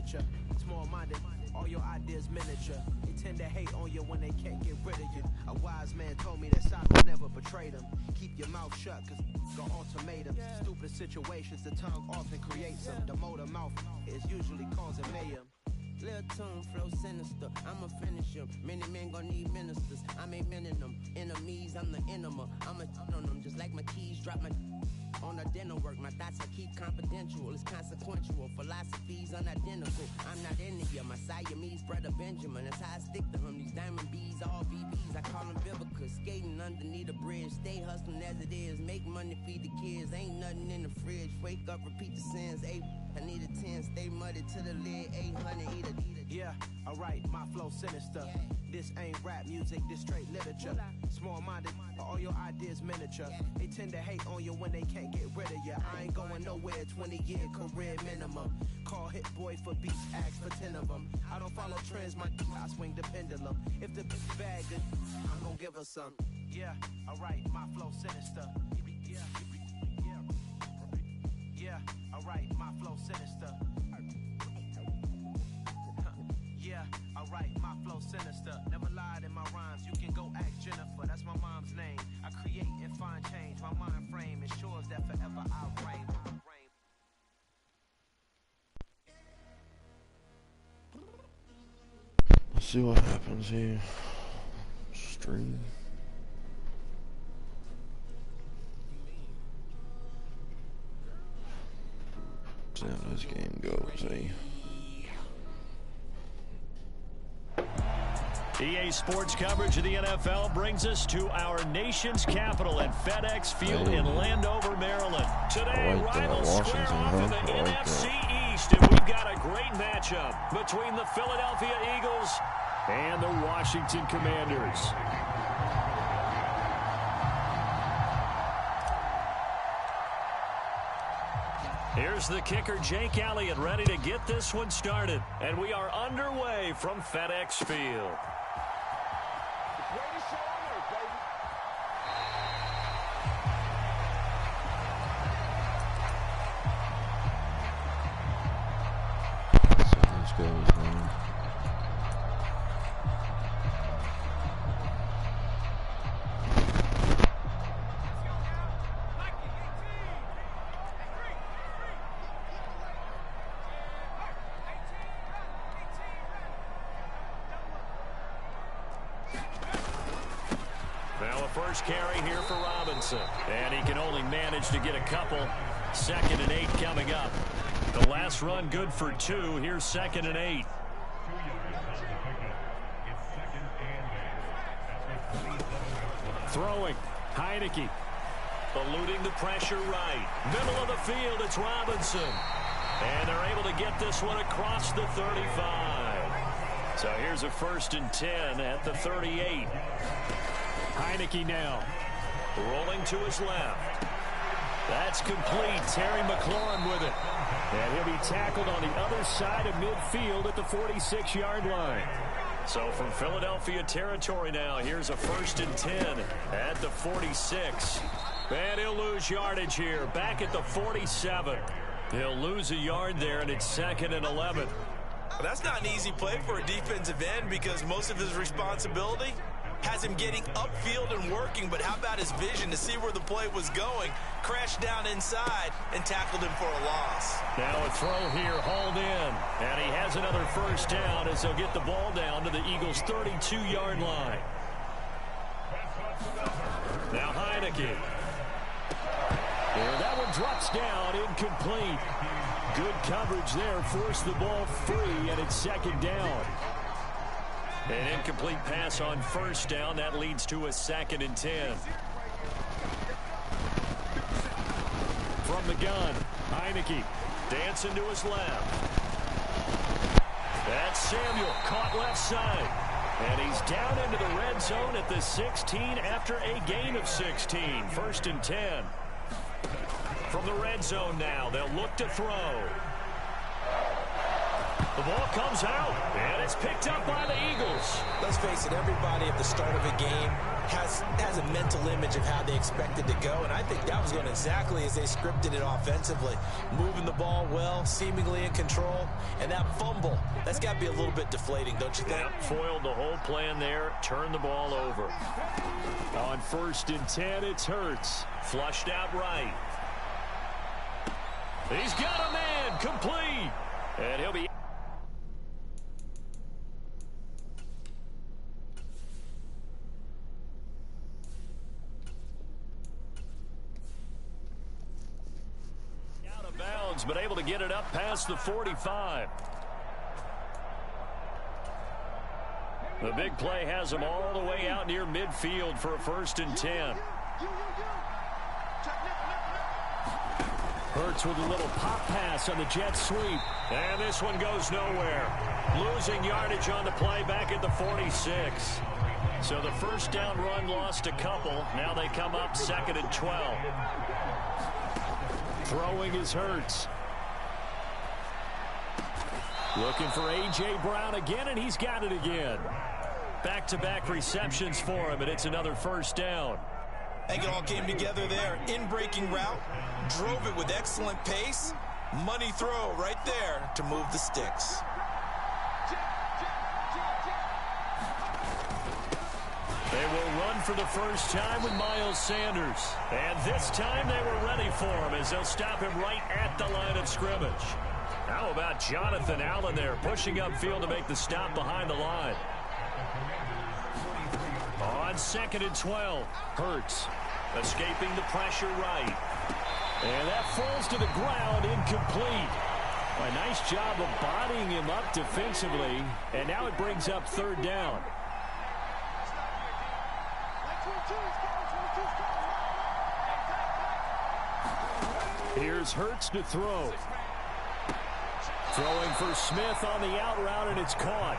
literature. Small-minded, all your ideas miniature. They tend to hate on you when they can't get rid of you. A wise man told me that silence never betrayed him. Keep your mouth shut, cause got ultimatums. Stupid situations, the tongue often creates them. The motor mouth is usually causing mayhem. Lil' tune, flow sinister, I'ma finish him. Many men gon' need ministers, I make men in them. Enemies, I'm the enema, I'ma on them. Just like my keys, drop my on a dinner work. My thoughts I keep confidential, it's consequential. Philosophies unidentical, I'm not India. My Siamese brother Benjamin, that's how I stick to him. These diamond bees, all BBs, I call them Vivica. Skating underneath a bridge, stay hustling as it is. Make money, feed the kids, ain't nothing in the fridge. Wake up, repeat the sins, I need a 10, stay muddy to the lid, 800, eat a. Yeah, alright, my flow sinister. This ain't rap music, this straight literature. Small-minded, all your ideas miniature. They tend to hate on you when they can't get rid of you. I ain't going nowhere, 20-year career minimum. Call Hit Boy for beats, ask for 10 of them. I don't follow trends, I swing the pendulum. If the bitch bad, good, I'm gonna give her some. Yeah, alright, my flow sinister. Yeah, alright, my flow sinister. Yeah, alright, my flow sinister. Never lied in my rhymes, you can go ask Jennifer. That's my mom's name. I create and find change. My mind frame ensures that forever I reign. Let's see what happens here. Stream. See how this game goes, eh? EA Sports coverage of the NFL brings us to our nation's capital at FedEx Field in Landover, Maryland. Today, rivals square off in the NFC East, and we've got a great matchup between the Philadelphia Eagles and the Washington Commanders. Here's the kicker, Jake Elliott, ready to get this one started. And we are underway from FedEx Field. First carry here for Robinson. And he can only manage to get a couple. 2nd and 8 coming up. The last run good for 2. Here's 2nd and 8. Throwing. Heineke. Eluding the pressure right. Middle of the field, it's Robinson. And they're able to get this one across the 35. So here's a 1st and 10 at the 38. Heineke now, rolling to his left. That's complete. Terry McLaurin with it. And he'll be tackled on the other side of midfield at the 46-yard line. So from Philadelphia territory now, here's a 1st and 10 at the 46. And he'll lose yardage here, back at the 47. He'll lose a yard there, and it's 2nd and 11. Well, that's not an easy play for a defensive end because most of his responsibility has him getting upfield and working, but how about his vision to see where the play was going? Crashed down inside and tackled him for a loss. Now a throw here, hauled in, and he has another 1st down as they'll get the ball down to the Eagles' 32-yard line. Now Heineke. And that one drops down, incomplete. Good coverage there, forced the ball free, and it's 2nd down. An incomplete pass on 1st down. That leads to a 2nd and 10. From the gun, Heineke dancing to his left. That's Samuel, caught left side. And he's down into the red zone at the 16 after a gain of 16. 1st and 10. From the red zone now, they'll look to throw. The ball comes out, and it's picked up by the Eagles. Let's face it, everybody at the start of a game has a mental image of how they expect it to go, and I think that was going exactly as they scripted it offensively. Moving the ball well, seemingly in control, and that fumble, that's got to be a little bit deflating, don't you think? Yep, foiled the whole plan there, turned the ball over. On 1st and 10, it's Hurts. Flushed out right. He's got a man, complete. And he'll be... out of bounds, but able to get it up past the 45. The big play has him all the way out near midfield for a 1st and 10. Hurts with a little pop pass on the jet sweep. And this one goes nowhere. Losing yardage on the play back at the 46. So the 1st down run lost a couple. Now they come up 2nd and 12. Throwing is Hurts. Looking for A.J. Brown again, and he's got it again. Back-to-back receptions for him, and it's another 1st down. I think it all came together there. In-breaking route, drove it with excellent pace. Money throw right there to move the sticks. They will run for the first time with Miles Sanders. And this time they were ready for him as they'll stop him right at the line of scrimmage. How about Jonathan Allen there pushing upfield to make the stop behind the line? On 2nd and 12, Hurts escaping the pressure right. And that falls to the ground, incomplete. A nice job of bodying him up defensively. And now it brings up 3rd down. Here's Hurts to throw. Throwing for Smith on the out route, and it's caught.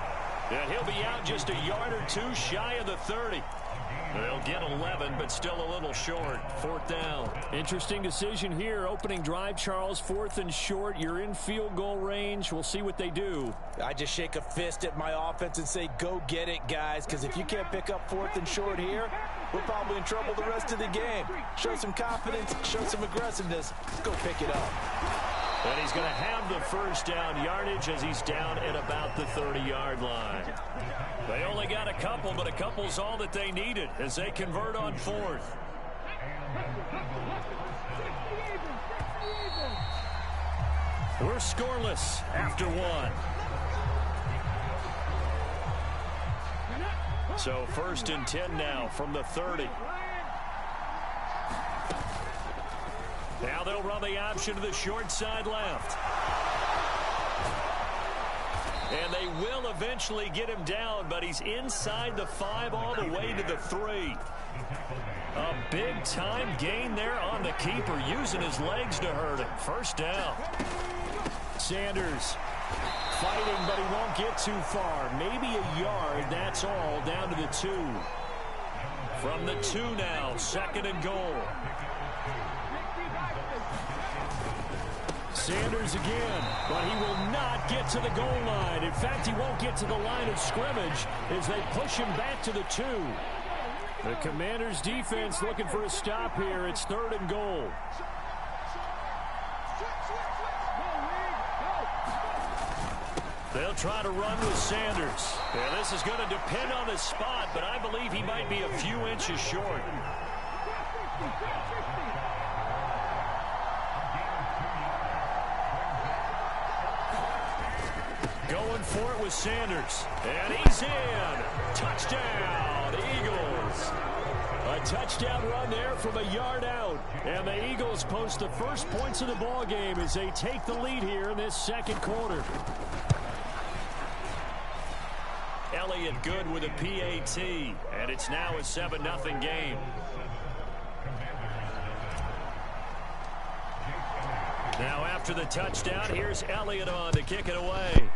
And he'll be out just a yard or two shy of the 30. They'll get 11, but still a little short. 4th down. Interesting decision here. Opening drive, Charles. 4th and short. You're in field goal range. We'll see what they do. I just shake a fist at my offense and say, go get it, guys, because if you can't pick up 4th and short here, we're probably in trouble the rest of the game. Show some confidence, show some aggressiveness. Let's go pick it up. And he's going to have the 1st down yardage as he's down at about the 30-yard line. They only got a couple, but a couple's all that they needed as they convert on 4th. We're scoreless after 1. So 1st and 10 now from the 30. Now they'll run the option to the short side left. And they will eventually get him down, but he's inside the 5 all the way to the 3. A big-time gain there on the keeper, using his legs to hurt him. 1st down. Sanders fighting, but he won't get too far. Maybe a yard, that's all, down to the 2. From the 2 now, 2nd and goal. Sanders again, but he will not get to the goal line. In fact, he won't get to the line of scrimmage as they push him back to the 2. The Commanders' defense looking for a stop here. It's 3rd and goal. They'll try to run with Sanders. Yeah, this is going to depend on the spot, but I believe he might be a few inches short. Going for it with Sanders. And he's in. Touchdown, Eagles. A touchdown run there from a yard out. And the Eagles post the first points of the ball game as they take the lead here in this 2nd quarter. Elliott good with a PAT. And it's now a 7-0 game. Now after the touchdown, here's Elliott on to kick it away.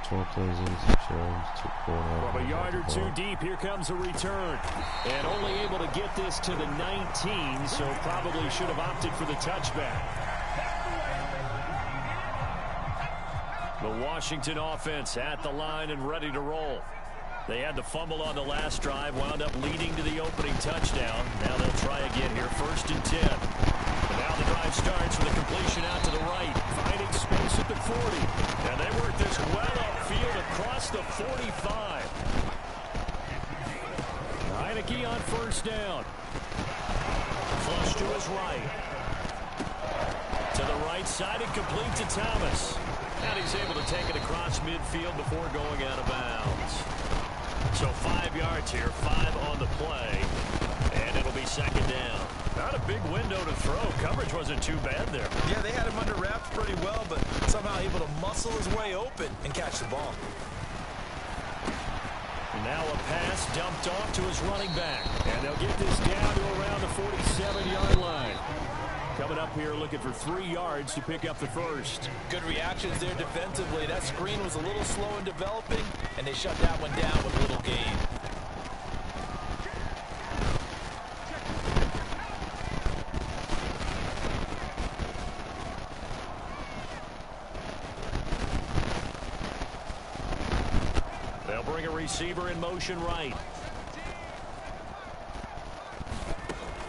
12 plays in, 6 yards, 2 corner. From a yard or 2 deep, here comes a return. And only able to get this to the 19, so probably should have opted for the touchback. The Washington offense at the line and ready to roll. They had the fumble on the last drive, wound up leading to the opening touchdown. Now they'll try again here, 1st and 10. And now the drive starts with a completion out to the right, finding space at the 40. And they work this well upfield across the 45. Heineke on 1st down. Flush to his right. To the right side and complete to Thomas. And he's able to take it across midfield before going out of bounds. So 5 yards here, 5 on the play. And it'll be 2nd down. Not a big window to throw. Coverage wasn't too bad there. Yeah, they had him under wraps pretty well, but somehow able to muscle his way open and catch the ball. Now a pass dumped off to his running back. And they'll get this down to around the 47-yard line. Coming up here looking for 3 yards to pick up the first. Good reactions there defensively. That screen was a little slow in developing, and they shut that one down with little gain. They'll bring a receiver in motion right.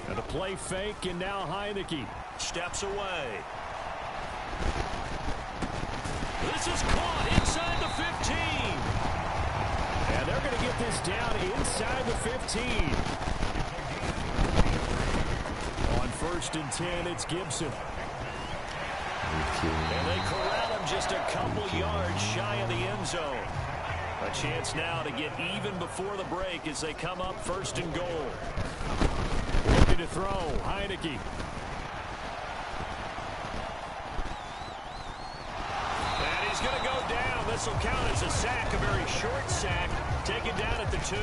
And a play fake, and now Heineke steps away. This is caught inside the 15. And they're going to get this down inside the 15. On 1st and 10, it's Gibson. And they corral him just a couple yards shy of the end zone. A chance now to get even before the break as they come up 1st and goal. Looking to throw, Heineke. And he's going to go down. This will count as a sack, a very short sack, taken down at the 2.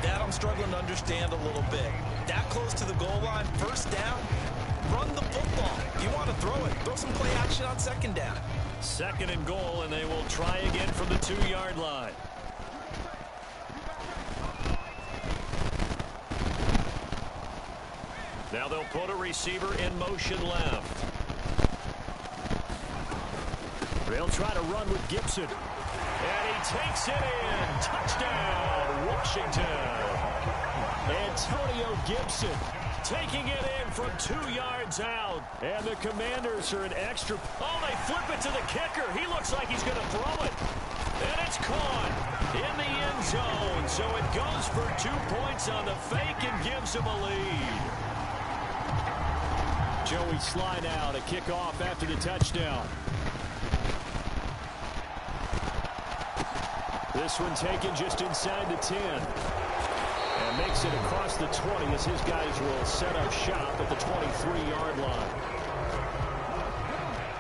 That I'm struggling to understand a little bit. That close to the goal line, 1st down, run the football. You want to throw it, throw some play action on 2nd down. 2nd and goal, and they will try again from the 2-yard line. Now they'll put a receiver in motion left. They'll try to run with Gibson. And he takes it in. Touchdown, Washington. Antonio Gibson taking it in from 2 yards out. And the Commanders are an extra. Oh, they flip it to the kicker. He looks like he's going to throw it. And it's caught in the end zone. So it goes for 2 points on the fake and gives him a lead. Joey Sly now to kick off after the touchdown. This one taken just inside the 10. And makes it across the 20 as his guys will set up shop at the 23-yard line.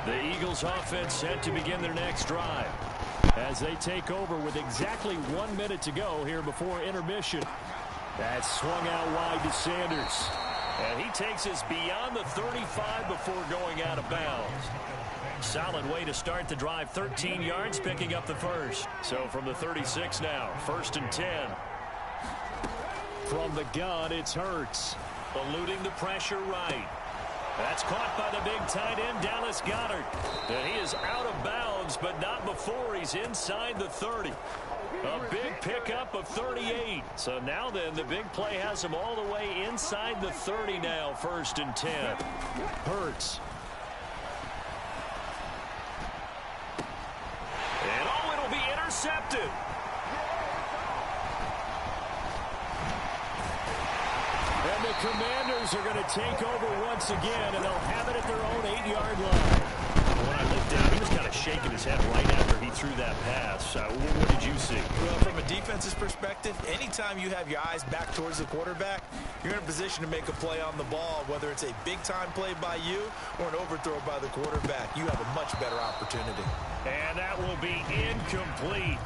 The Eagles offense set to begin their next drive as they take over with exactly 1 minute to go here before intermission. That's swung out wide to Sanders. And he takes us beyond the 35 before going out of bounds. Solid way to start the drive. 13 yards, picking up the first. So from the 36 now, 1st and 10. From the gun, it's Hurts. Eluding the pressure right. That's caught by the big tight end, Dallas Goedert. And he is out of bounds, but not before he's inside the 30. A big pickup of 38. So now then, the big play has him all the way inside the 30 now, 1st and 10. Hurts. And oh, it'll be intercepted. And the Commanders are going to take over once again, and they'll have it at their own 8-yard line. When I looked down, he was kind of shaking his head right after he threw that pass. What did you see? Well, from a defense's perspective, anytime you have your eyes back towards the quarterback, you're in a position to make a play on the ball, whether it's a big-time play by you or an overthrow by the quarterback. You have a much better opportunity. And that will be incomplete.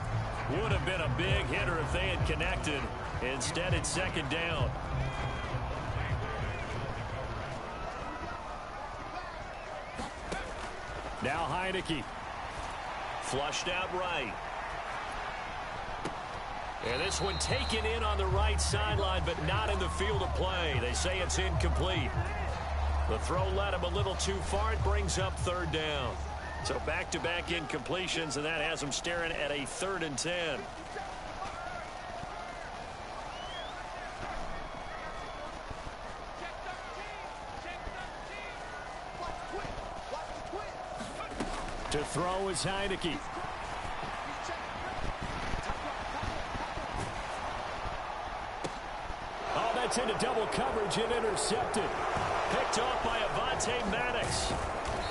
Would have been a big hitter if they had connected. Instead, it's 2nd down. Now Heineke. Flushed out right. And this one taken in on the right sideline, but not in the field of play. They say it's incomplete. The throw led him a little too far. It brings up 3rd down. So back-to-back incompletions, and that has them staring at a 3rd and 10. To throw is Heineke. Oh, that's into double coverage and intercepted. Picked off by Avonte Maddox.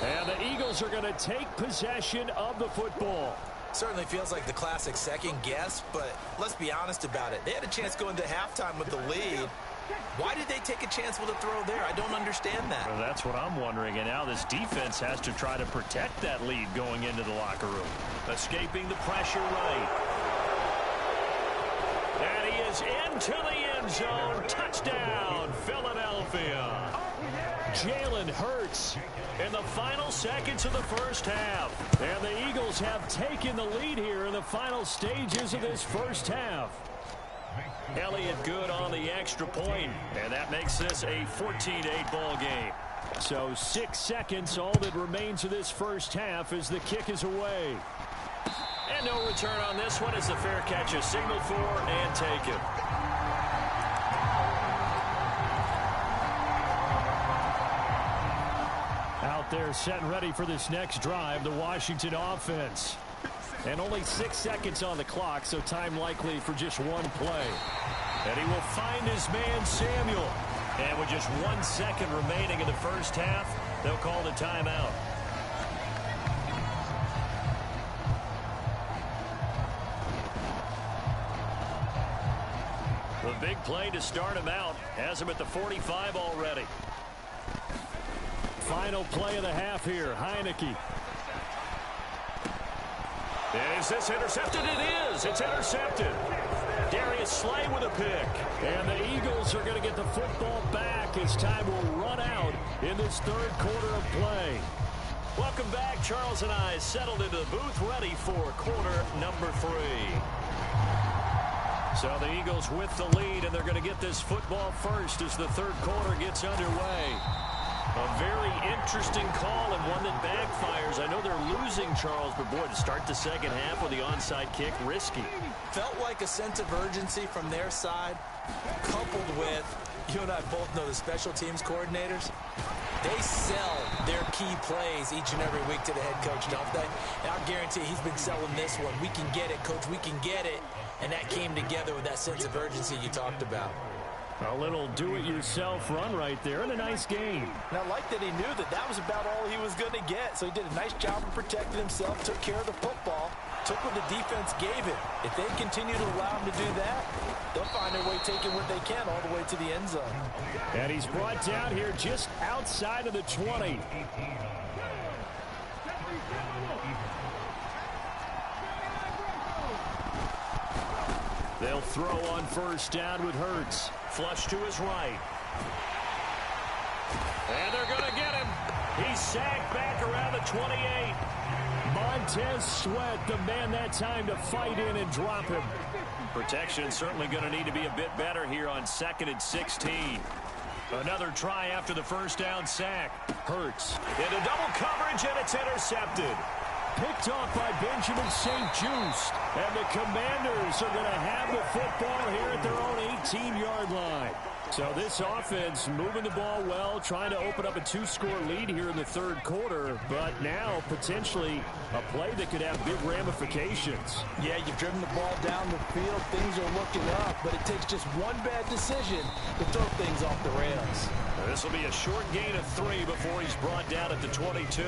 And the Eagles are going to take possession of the football. Certainly feels like the classic second guess, but let's be honest about it. They had a chance going to halftime with the lead. Why did they take a chance with a throw there? I don't understand that. Well, that's what I'm wondering. And now this defense has to try to protect that lead going into the locker room. Escaping the pressure right. And he is into the end zone. Touchdown, Philadelphia. Jalen Hurts in the final seconds of the first half. And the Eagles have taken the lead here in the final stages of this first half. Elliott good on the extra point, and that makes this a 14-8 ball game. So 6 seconds, all that remains of this first half as the kick is away. And no return on this one as the fair catch is signaled for and taken. Out there set and ready for this next drive, the Washington offense. And only 6 seconds on the clock, so time likely for just one play. And he will find his man Samuel. And with just 1 second remaining in the first half, they'll call the timeout. The big play to start him out has him at the 45 already. Final play of the half here, Heineke. Is this intercepted? It is. It's intercepted. Darius Slay with a pick. And the Eagles are going to get the football back as time will run out in this third quarter of play. Welcome back. Charles and I settled into the booth ready for quarter number 3. So the Eagles with the lead, and they're going to get this football first as the third quarter gets underway. A very interesting call and one that backfires. I know they're losing, Charles, but boy, to start the second half with the onside kick, risky. Felt like a sense of urgency from their side, coupled with, you and I both know the special teams coordinators. They sell their key plays each and every week to the head coach, don't they? And I'll guarantee he's been selling this one. We can get it, coach, we can get it. And that came together with that sense of urgency you talked about. A little do-it-yourself run right there and a nice game. And I like that he knew that that was about all he was going to get. So he did a nice job of protecting himself, took care of the football, took what the defense gave him. If they continue to allow him to do that, they'll find their way taking what they can all the way to the end zone. And he's brought down here just outside of the 20. They'll throw on first down with Hurts. Flush to his right. And they're going to get him. He's sacked back around the 28. Montez Sweat, the man that time to fight in and drop him. Protection certainly going to need to be a bit better here on 2nd and 16. Another try after the first down sack. Hurts into double coverage, and it's intercepted. Picked off by Benjamin St-Juste. And the Commanders are going to have the football here at their own 18-yard line. So this offense moving the ball well, trying to open up a 2-score lead here in the third quarter, but now potentially a play that could have big ramifications. Yeah, you've driven the ball down the field. Things are looking up, but it takes just one bad decision to throw things off the rails. This will be a short gain of 3 before he's brought down at the 22.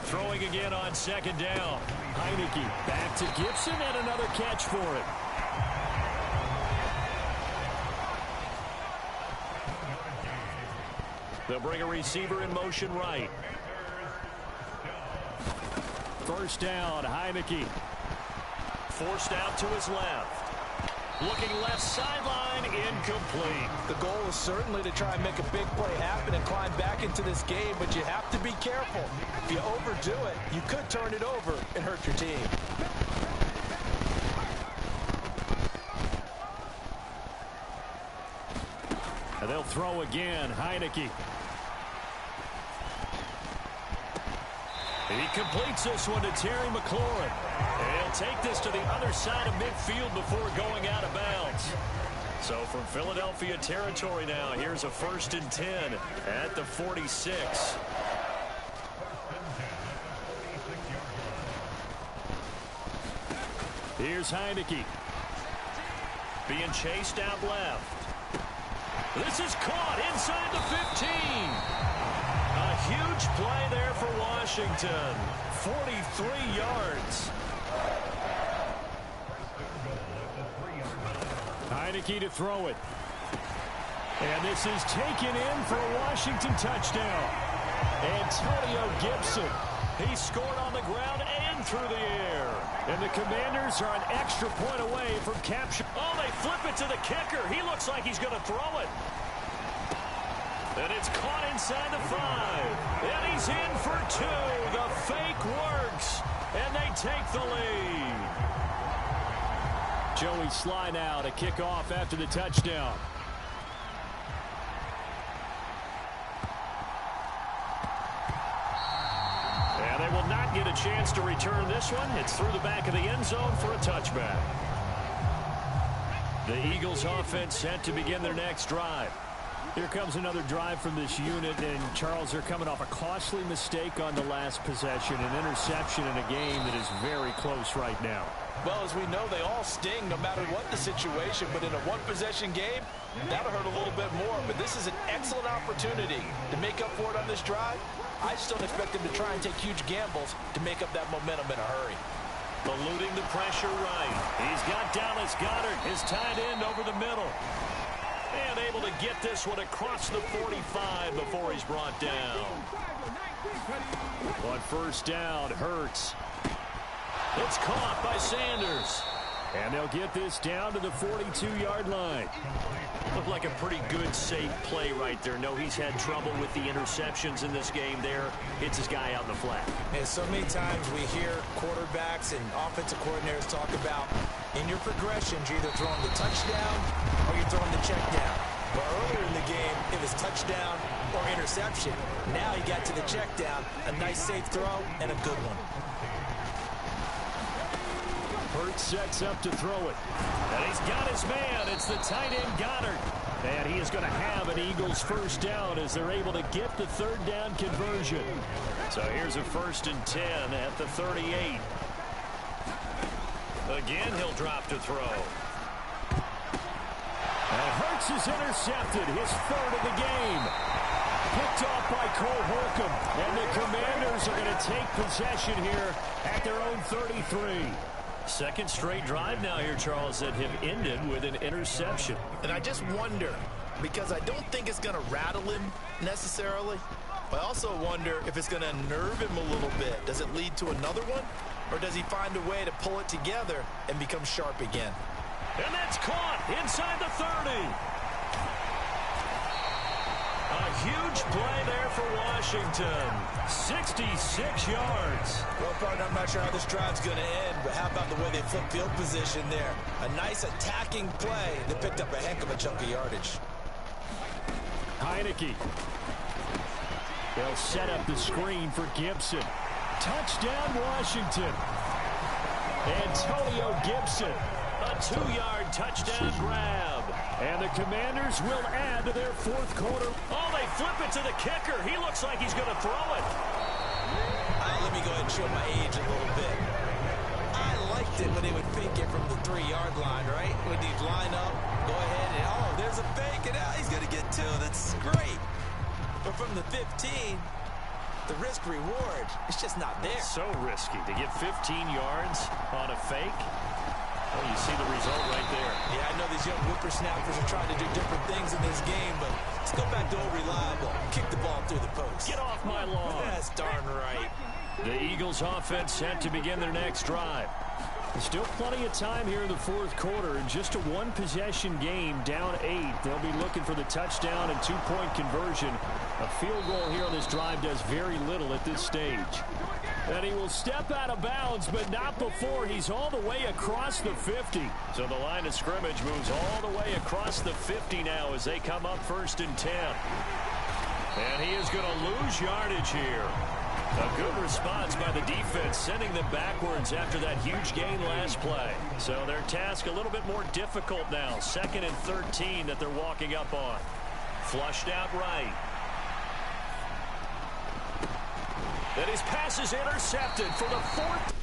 Throwing again on second down. Heineke back to Gibson, and another catch for him. They'll bring a receiver in motion right. First down, Heineke. Forced out to his left. Looking left sideline, incomplete. The goal is certainly to try and make a big play happen and climb back into this game, but you have to be careful. If you overdo it, you could turn it over and hurt your team. And they'll throw again, Heineke. He completes this one to Terry McLaurin. And he'll take this to the other side of midfield before going out of bounds. So from Philadelphia territory now, here's a 1st and 10 at the 46. Here's Heineke. Being chased out left. This is caught inside the 15. A huge play there for Washington. 43 yards. Heineke to throw it. And this is taken in for a Washington touchdown. Antonio Gibson. He scored on the ground and through the air. And the Commanders are an extra point away from capture. Oh, they flip it to the kicker. He looks like he's going to throw it. And it's caught inside the 5. And he's in for 2. The fake works. And they take the lead. Joey Sly now to kick off after the touchdown. And they will not get a chance to return this one. It's through the back of the end zone for a touchback. The Eagles offense set to begin their next drive. Here comes another drive from this unit, and Charles, they're coming off a costly mistake on the last possession, an interception in a game that is very close right now. Well, as we know, they all sting no matter what the situation, but in a one-possession game, that'll hurt a little bit more. But this is an excellent opportunity to make up for it on this drive. I just don't expect them to try and take huge gambles to make up that momentum in a hurry. Eluding the pressure right. He's got Dallas Goedert, his tight end, over the middle. And able to get this one across the 45 before he's brought down. On 1st down, Hurts. It's caught by Sanders. And they'll get this down to the 42-yard line. Looked like a pretty good, safe play right there. No, he's had trouble with the interceptions in this game there. Hits his guy out in the flat. And so many times we hear quarterbacks and offensive coordinators talk about in your progressions, you're either throwing the touchdown or you're throwing the check down. But earlier in the game, it was touchdown or interception. Now he got to the check down, a nice safe throw, and a good one. Hurts sets up to throw it. And he's got his man. It's the tight end Goddard. And he is going to have an Eagles 1st down as they're able to get the 3rd down conversion. So here's a 1st and 10 at the 38. Again, he'll drop to throw. And Hurts is intercepted, his 3rd of the game. Picked off by Cole Holcomb. And the Commanders are going to take possession here at their own 33. Second straight drive now here, Charles, that have ended with an interception. And I just wonder, because I don't think it's going to rattle him necessarily. I also wonder if it's going to unnerve him a little bit. Does it lead to another one? Or does he find a way to pull it together and become sharp again? And that's caught inside the 30. A huge play there for Washington. 66 yards. Well, partner, I'm not sure how this drive's going to end, but how about the way they flip field position there? A nice attacking play that picked up a heck of a chunk of yardage. Heineke. They'll set up the screen for Gibson. Touchdown, Washington. Antonio Gibson. A 2-yard touchdown grab. And the Commanders will add to their 4th quarter. Oh, they flip it to the kicker. He looks like he's going to throw it. Let me go ahead and show my age a little bit. I liked it when they would fake it from the 3-yard line, right? When he'd line up, go ahead and, oh, there's a fake, and now he's going to get 2. That's great. But from the 15, the risk-reward, it's just not there. So risky to get 15 yards on a fake. Well, you see the result right there. Yeah, I know these young whippersnappers are trying to do different things in this game, but let's go back to old reliable. Kick the ball through the post. Get off my lawn. That's darn right. The Eagles offense set to begin their next drive. There's still plenty of time here in the 4th quarter. In just a one-possession game, down 8. They'll be looking for the touchdown and 2-point conversion. A field goal here on this drive does very little at this stage. And he will step out of bounds, but not before he's all the way across the 50. So the line of scrimmage moves all the way across the 50 now as they come up 1st and 10. And he is going to lose yardage here. A good response by the defense, sending them backwards after that huge gain last play. So their task a little bit more difficult now. 2nd and 13 that they're walking up on. Flushed out right. Then his pass is intercepted for the 4th.